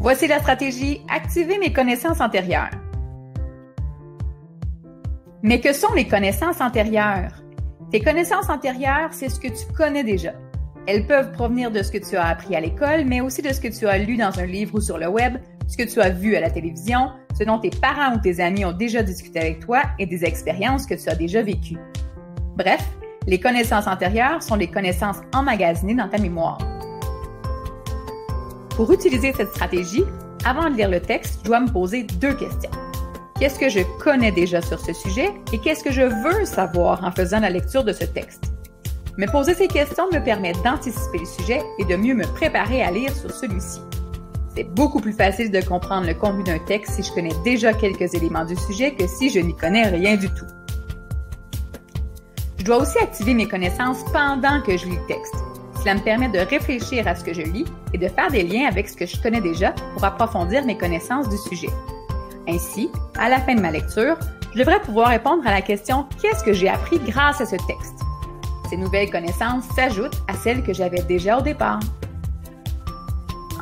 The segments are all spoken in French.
Voici la stratégie activer mes connaissances antérieures. Mais que sont les connaissances antérieures? Tes connaissances antérieures, c'est ce que tu connais déjà. Elles peuvent provenir de ce que tu as appris à l'école, mais aussi de ce que tu as lu dans un livre ou sur le web, ce que tu as vu à la télévision, ce dont tes parents ou tes amis ont déjà discuté avec toi et des expériences que tu as déjà vécues. Bref, les connaissances antérieures sont les connaissances emmagasinées dans ta mémoire. Pour utiliser cette stratégie, avant de lire le texte, je dois me poser deux questions. Qu'est-ce que je connais déjà sur ce sujet et qu'est-ce que je veux savoir en faisant la lecture de ce texte? Me poser ces questions me permet d'anticiper le sujet et de mieux me préparer à lire sur celui-ci. C'est beaucoup plus facile de comprendre le contenu d'un texte si je connais déjà quelques éléments du sujet que si je n'y connais rien du tout. Je dois aussi activer mes connaissances pendant que je lis le texte. Cela me permet de réfléchir à ce que je lis et de faire des liens avec ce que je connais déjà pour approfondir mes connaissances du sujet. Ainsi, à la fin de ma lecture, je devrais pouvoir répondre à la question « Qu'est-ce que j'ai appris grâce à ce texte ?» Ces nouvelles connaissances s'ajoutent à celles que j'avais déjà au départ.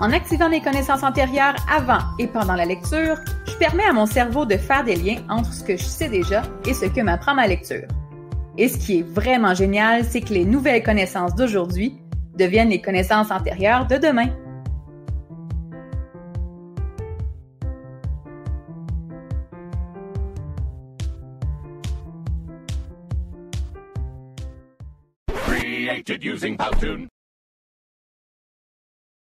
En activant mes connaissances antérieures avant et pendant la lecture, je permets à mon cerveau de faire des liens entre ce que je sais déjà et ce que m'apprend ma lecture. Et ce qui est vraiment génial, c'est que les nouvelles connaissances d'aujourd'hui deviennent les connaissances antérieures de demain. Created using Powtoon.